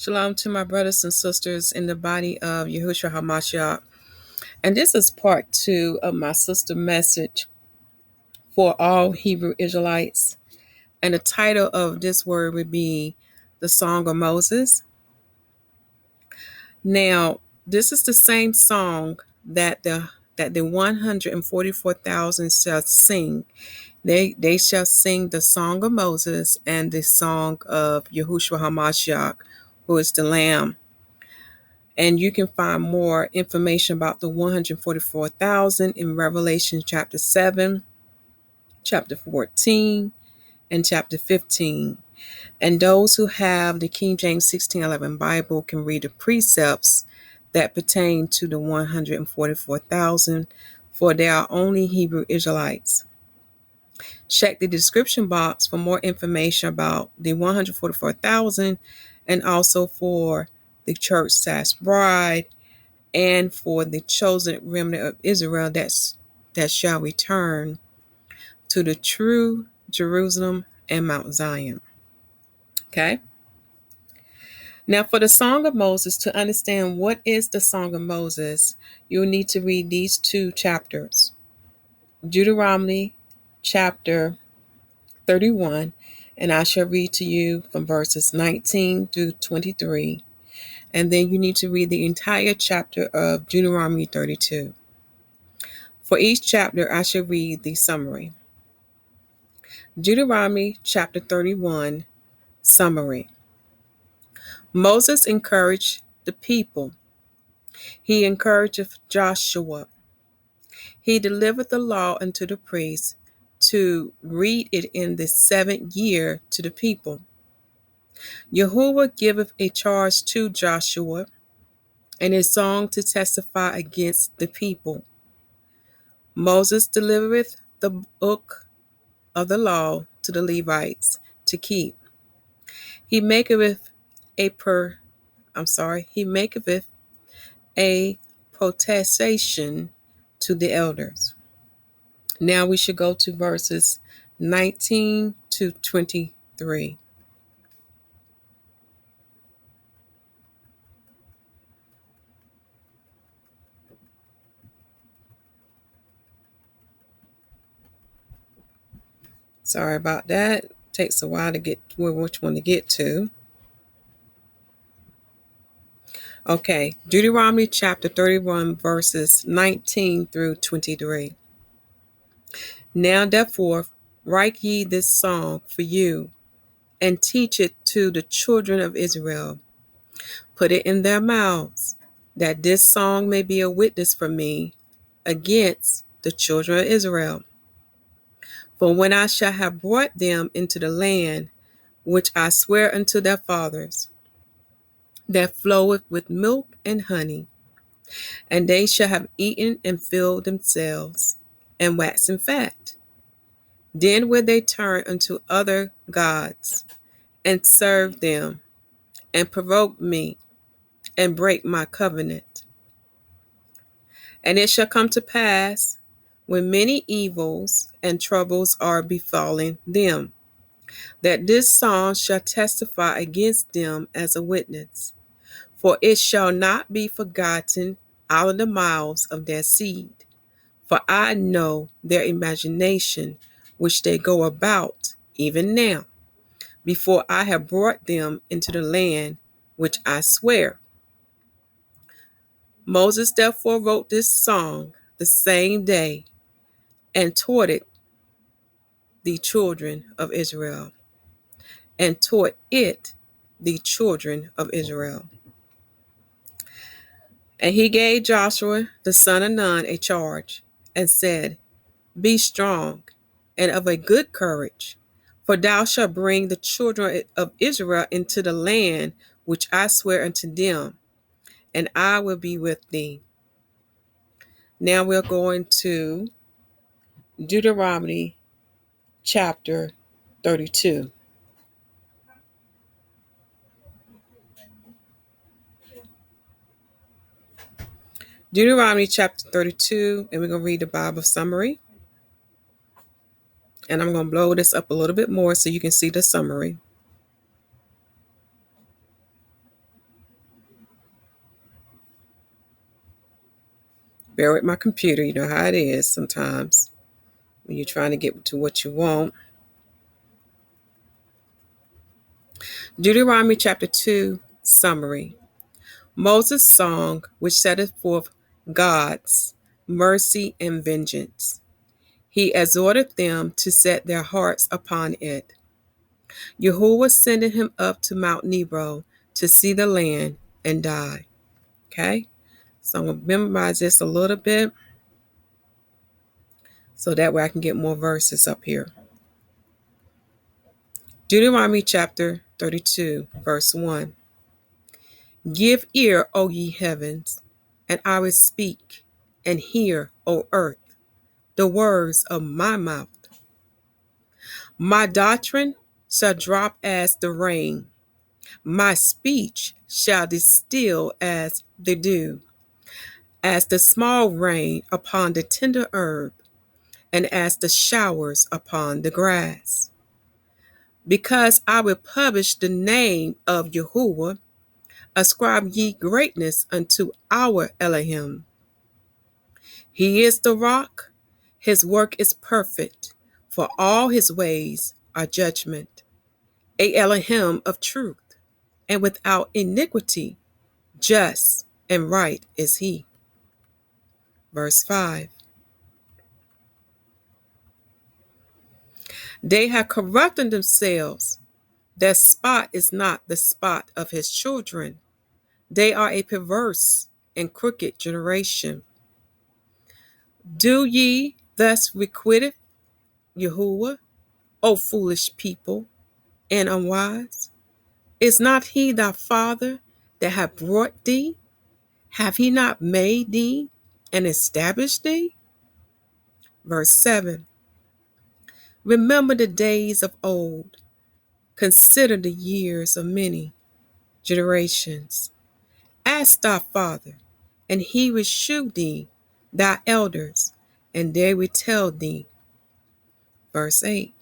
Shalom to my brothers and sisters in the body of Yahushua HaMashiach. And this is part 2 of my sister message for all Hebrew Israelites. And the title of this word would be The Song of Moses. Now, this is the same song that the 144,000 shall sing. They shall sing the song of Moses and the song of Yahushua HaMashiach, who is the Lamb. And you can find more information about the 144,000 in Revelation chapter 7, chapter 14, and chapter 15. And those who have the King James 1611 Bible can read the precepts that pertain to the 144,000, for they are only Hebrew Israelites. Check the description box for more information about the 144,000 and also for the church/bride and for the chosen remnant of Israel that shall return to the true Jerusalem and Mount Zion. Okay? Now, for the Song of Moses, to understand what is the Song of Moses, you'll need to read these two chapters. Deuteronomy chapter 31, and I shall read to you from verses 19 through 23. And then you need to read the entire chapter of Deuteronomy 32. For each chapter, I shall read the summary. Deuteronomy chapter 31, summary. Moses encouraged the people. He encouraged Joshua. He delivered the law unto the priests to read it in the 7th year to the people. Yahuwah giveth a charge to Joshua and a song to testify against the people. Moses delivereth the book of the law to the Levites to keep. He maketh a protestation to the elders. Now we should go to verses 19 to 23. Sorry about that. Takes a while to get which one to get to. Okay, Deuteronomy chapter 31, verses 19 through 23. Now therefore write ye this song for you, and teach it to the children of Israel. Put it in their mouths, that this song may be a witness for me against the children of Israel. For when I shall have brought them into the land which I swear unto their fathers, that floweth with milk and honey, and they shall have eaten and filled themselves, and waxen fat, then will they turn unto other gods, and serve them, and provoke me, and break my covenant. And it shall come to pass, when many evils and troubles are befalling them, that this song shall testify against them as a witness. For it shall not be forgotten out of the mouths of their seed. For I know their imagination, which they go about even now, before I have brought them into the land which I swear. Moses therefore wrote this song the same day, and taught it the children of Israel. And taught it the children of Israel. And he gave Joshua the son of Nun a charge, and said, Be strong, and of a good courage, for thou shalt bring the children of Israel into the land which I swear unto them, and I will be with thee. Now we're going to Deuteronomy chapter 32. Deuteronomy chapter 32, and we're going to read the Bible summary. And I'm going to blow this up a little bit more so you can see the summary. Bear with my computer. You know how it is sometimes when you're trying to get to what you want. Deuteronomy chapter 2 summary. Moses' song, which setteth forth God's mercy and vengeance. He exhorted them to set their hearts upon it. Yahuwah sending him up to Mount Nebo to see the land and die. Okay? So I'm going to memorize this a little bit so that way I can get more verses up here. Deuteronomy chapter 32, verse 1. Give ear, O ye heavens, and I will speak, and hear, O earth, the words of my mouth. My doctrine shall drop as the rain, my speech shall distill as the dew, as the small rain upon the tender herb, and as the showers upon the grass. Because I will publish the name of Yahuwah, ascribe ye greatness unto our Elohim. He is the rock, his work is perfect, for all his ways are judgment. A Elohim of truth, and without iniquity, just and right is he. Verse 5. They have corrupted themselves. Their spot is not the spot of his children. They are a perverse and crooked generation. Do ye thus requite Yahuwah, O foolish people, and unwise? Is not he thy father that hath brought thee? Have he not made thee and established thee? Verse 7. Remember the days of old. Consider the years of many generations. Ask thy father, and he will shew thee thy elders, and they will tell thee. Verse 8.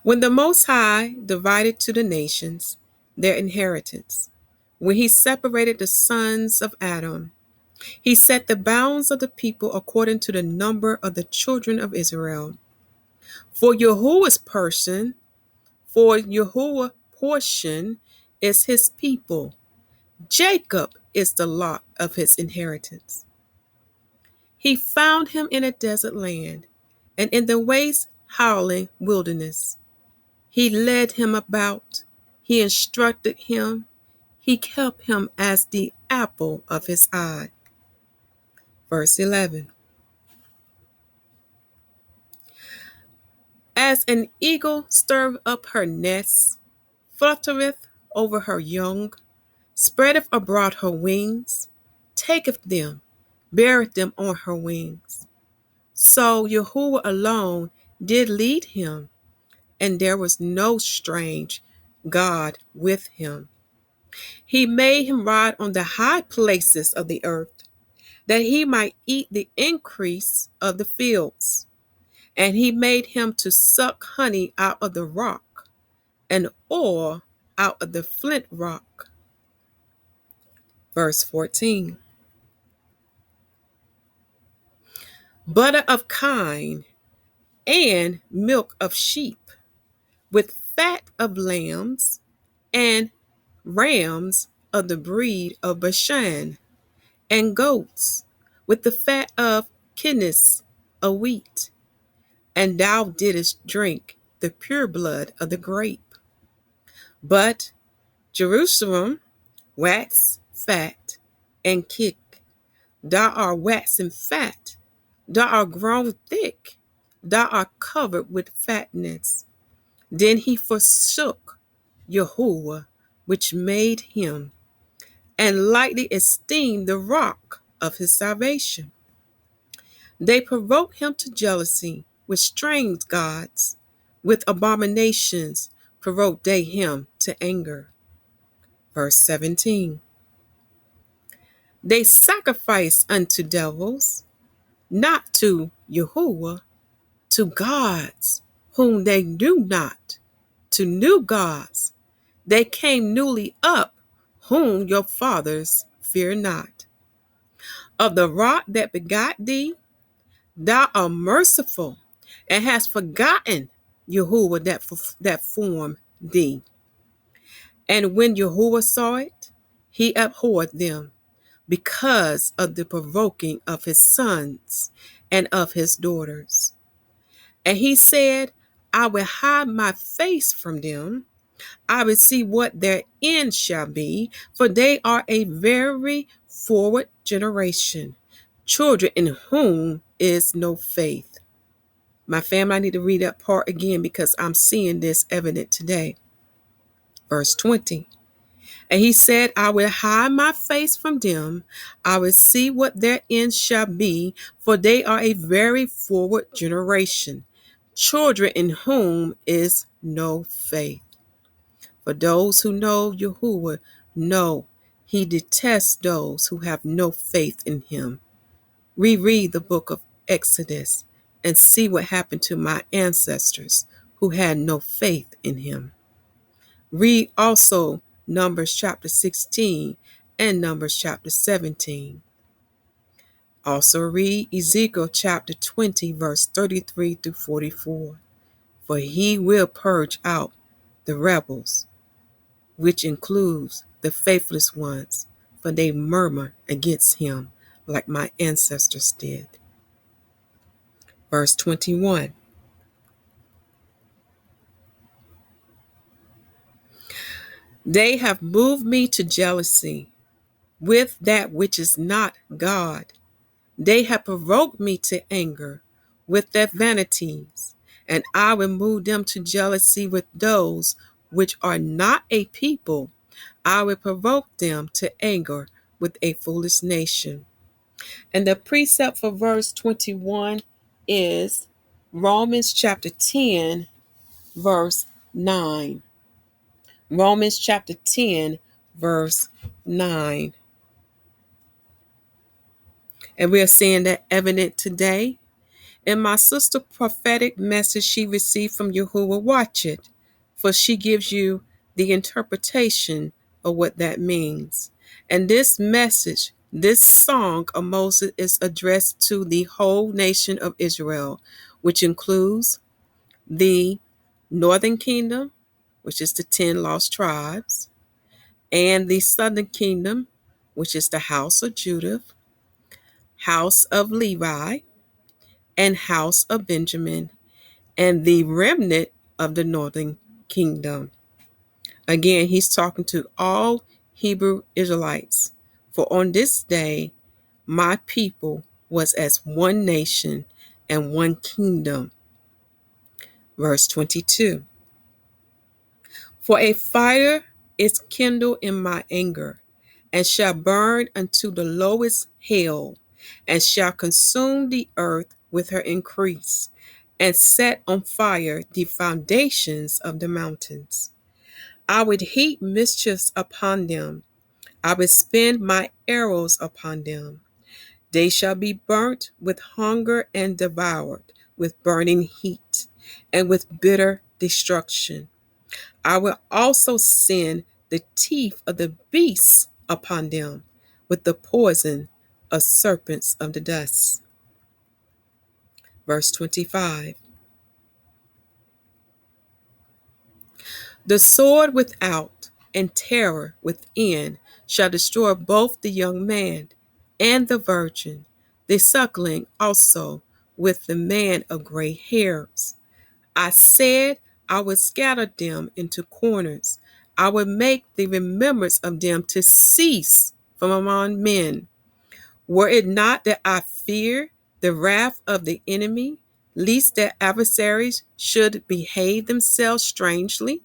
When the Most High divided to the nations their inheritance, when he separated the sons of Adam, he set the bounds of the people according to the number of the children of Israel. For Yahuwah's portion is his people. Jacob is the lot of his inheritance. He found him in a desert land, and in the waste howling wilderness. He led him about, he instructed him, he kept him as the apple of his eye. Verse 11. As an eagle stirreth up her nest, fluttereth over her young, spreadeth abroad her wings, taketh them, beareth them on her wings. So Yahuwah alone did lead him, and there was no strange God with him. He made him ride on the high places of the earth, that he might eat the increase of the fields. And he made him to suck honey out of the rock, and oil out of the flint rock. Verse 14. Butter of kine and milk of sheep, with fat of lambs and rams of the breed of Bashan, and goats, with the fat of kidneys of wheat. And thou didst drink the pure blood of the grape. But Jerusalem wax fat and kick. Thou art waxen fat, thou art grown thick, thou art covered with fatness. Then he forsook Yahuwah, which made him, and lightly esteemed the rock of his salvation. They provoked him to jealousy with strange gods, with abominations provoked they him to anger. Verse 17. They sacrifice unto devils, not to Yahuwah, to gods whom they knew not, to new gods They came newly up, whom your fathers fear not. Of the rock that begot thee, thou art merciful, and hast forgotten Yahuwah that formed thee. And when Yahuwah saw it, he abhorred them because of the provoking of his sons and of his daughters. And he said, I will hide my face from them. I will see what their end shall be, for they are a very forward generation, children in whom is no faith. My family, I need to read that part again because I'm seeing this evident today. Verse 20. And he said, I will hide my face from them. I will see what their end shall be, for they are a very forward generation, children in whom is no faith. For those who know Yahuwah know he detests those who have no faith in him. Reread the book of Exodus and see what happened to my ancestors who had no faith in him. Read also Numbers chapter 16 and Numbers chapter 17. Also read Ezekiel chapter 20 verse 33 through 44. For he will purge out the rebels, which includes the faithless ones, for they murmur against him like my ancestors did. Verse 21. They have moved me to jealousy with that which is not God. They have provoked me to anger with their vanities, and I will move them to jealousy with those which are not a people. I will provoke them to anger with a foolish nation. And the precept for verse 21 is Romans chapter 10, verse 9. Romans chapter 10, verse 9. And we are seeing that evident today. In my sister prophetic message she received from Yahuwah, watch it, for she gives you the interpretation of what that means. And this message, this song of Moses is addressed to the whole nation of Israel, which includes the northern kingdom, which is the 10 lost tribes, and the southern kingdom, which is the house of Judah, house of Levi, and house of Benjamin, and the remnant of the northern kingdom. Again, he's talking to all Hebrew Israelites. For on this day, my people was as one nation and one kingdom. Verse 22. For a fire is kindled in my anger, and shall burn unto the lowest hell, and shall consume the earth with her increase, and set on fire the foundations of the mountains. I would heap mischiefs upon them. I would spend my arrows upon them. They shall be burnt with hunger and devoured with burning heat and with bitter destruction. I will also send the teeth of the beasts upon them with the poison of serpents of the dust. Verse 25. The sword without and terror within shall destroy both the young man and the virgin, the suckling also with the man of gray hairs. I said I would scatter them into corners. I would make the remembrance of them to cease from among men. Were it not that I fear the wrath of the enemy, lest their adversaries should behave themselves strangely,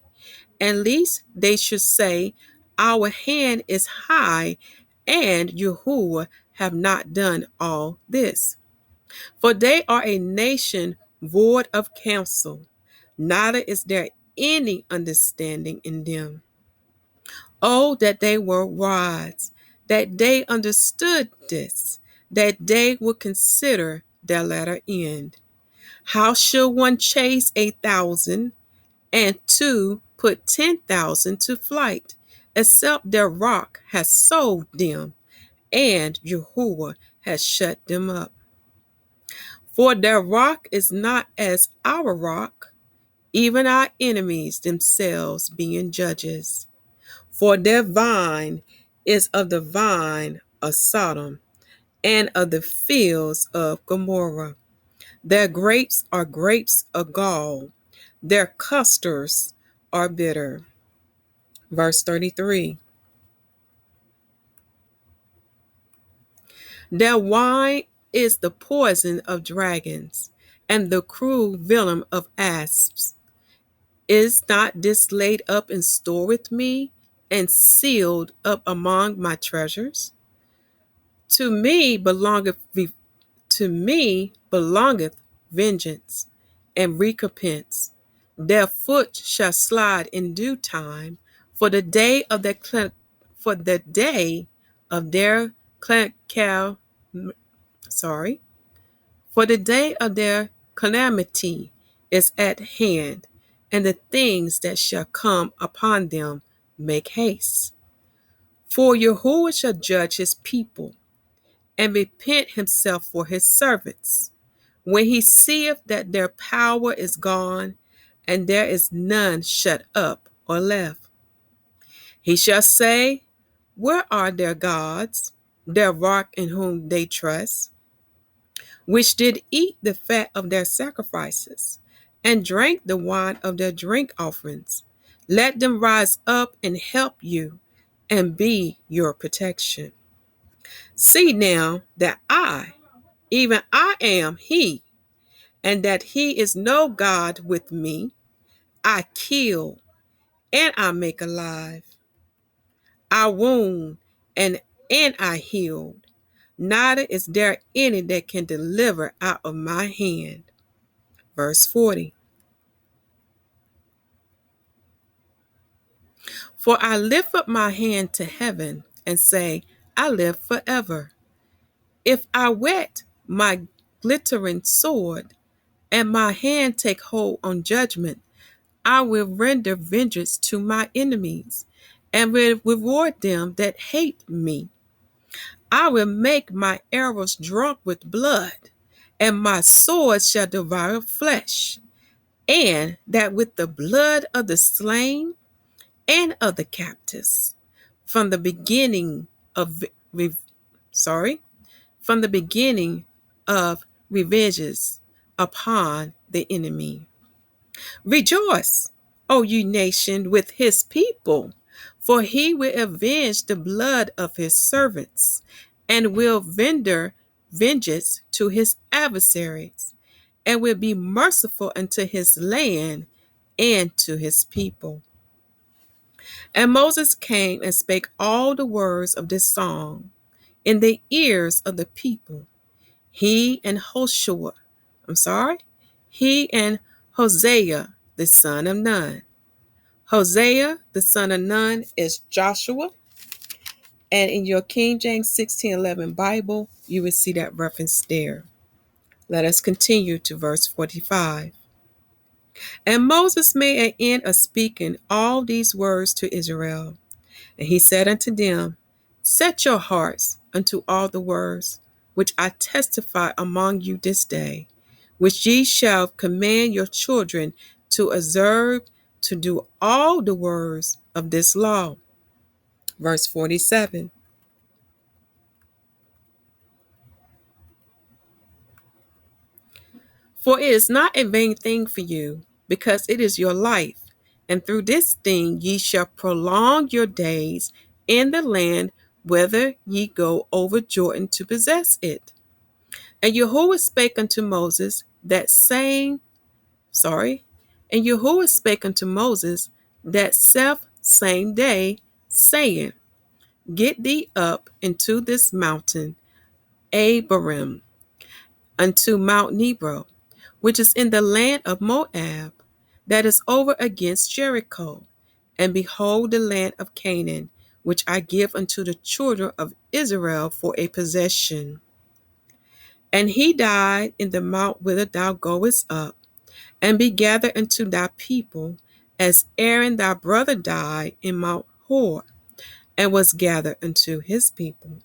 and lest they should say, our hand is high, and Yahuwah have not done all this. For they are a nation void of counsel, neither is there any understanding in them. Oh, that they were wise, that they understood this, that they would consider their latter end. How shall one chase 1,000 and two put 10,000 to flight, except their rock has sold them, and Yahuwah has shut them up. For their rock is not as our rock, even our enemies themselves being judges. For their vine is of the vine of Sodom, and of the fields of Gomorrah. Their grapes are grapes of gall, their custards are bitter. Verse 33. Their wine is the poison of dragons, and the cruel venom of asps. Is not this laid up in store with me, and sealed up among my treasures? To me belongeth to me belongeth vengeance and recompense. Their foot shall slide in due time, for the day of their for the day of their sorry, for the day of their calamity is at hand, and the things that shall come upon them make haste. For Yahuwah shall judge his people, and repent himself for his servants, when he seeth that their power is gone, and there is none shut up or left. He shall say, where are their gods, their rock in whom they trust, which did eat the fat of their sacrifices, and drank the wine of their drink offerings? Let them rise up and help you, and be your protection. See now that even I am he, and that he is no God with me. I kill, and I make alive. I wound, and I healed. Neither is there any that can deliver out of my hand. Verse 40. For I lift up my hand to heaven, and say, I live forever. If I whet my glittering sword, and my hand take hold on judgment, I will render vengeance to my enemies, and will reward them that hate me. I will make my arrows drunk with blood, and my sword shall devour flesh, and that with the blood of the slain and of the captives, from the beginning of from the beginning of revenges upon the enemy. Rejoice, O you nation, with his people, for he will avenge the blood of his servants, and will render vengeance to his adversaries, and will be merciful unto his land and to his people. And Moses came and spake all the words of this song in the ears of the people. He and Hoshua, he and Hosea, the son of Nun. Hosea, the son of Nun, is Joshua. And in your King James 1611 Bible, you will see that reference there. Let us continue to verse 45. And Moses made an end of speaking all these words to Israel. And he said unto them, set your hearts unto all the words which I testify among you this day, which ye shall command your children to observe, to do all the words of this law. Verse 47. For it is not a vain thing for you, because it is your life, and through this thing ye shall prolong your days in the land whither ye go over Jordan to possess it. And Yahuwah spake unto Moses and Yahuwah spake unto Moses that self same day, saying, get thee up into this mountain, Abarim, unto Mount Nebo, which is in the land of Moab, that is over against Jericho, and behold the land of Canaan, which I give unto the children of Israel for a possession. And he died in the mount whither thou goest up, and be gathered unto thy people, as Aaron thy brother died in Mount Hor, and was gathered unto his people.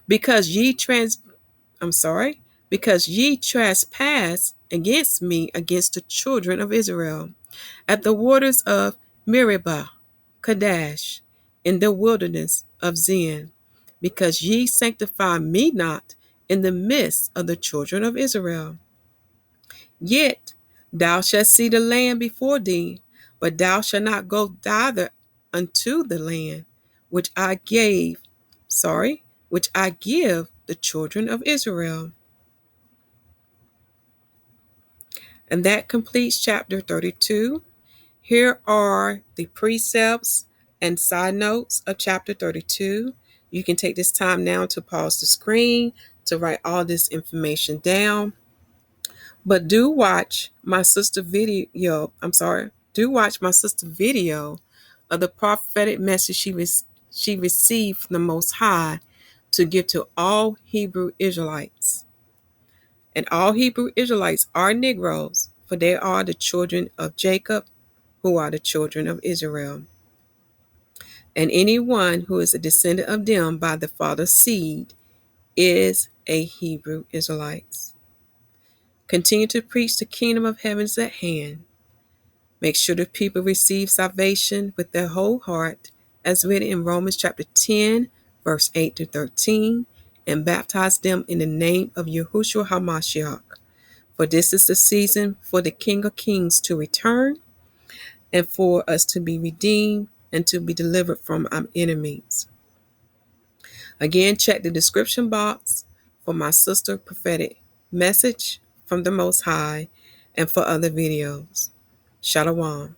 Because ye because ye trespass against me against the children of Israel at the waters of Meribah, Kadesh, in the wilderness of Zin, because ye sanctify me not in the midst of the children of Israel. Yet thou shalt see the land before thee, but thou shalt not go thither unto the land which I give the children of Israel. And that completes chapter 32. Here are the precepts and side notes of chapter 32. You can take this time now to pause the screen to write all this information down. But do watch my sister video. Do watch my sister video of the prophetic message she received from the Most High to give to all Hebrew Israelites. And all Hebrew Israelites are Negroes, for they are the children of Jacob, who are the children of Israel. And anyone who is a descendant of them by the father's seed is a Hebrew Israelite. Continue to preach the kingdom of heaven is at hand. Make sure the people receive salvation with their whole heart, as written in Romans chapter 10, verse 8 to 13, and baptize them in the name of Yahushua HaMashiach. For this is the season for the King of Kings to return, and for us to be redeemed and to be delivered from our enemies. Again, check the description box for my sister prophetic message from the Most High and for other videos. Shalom.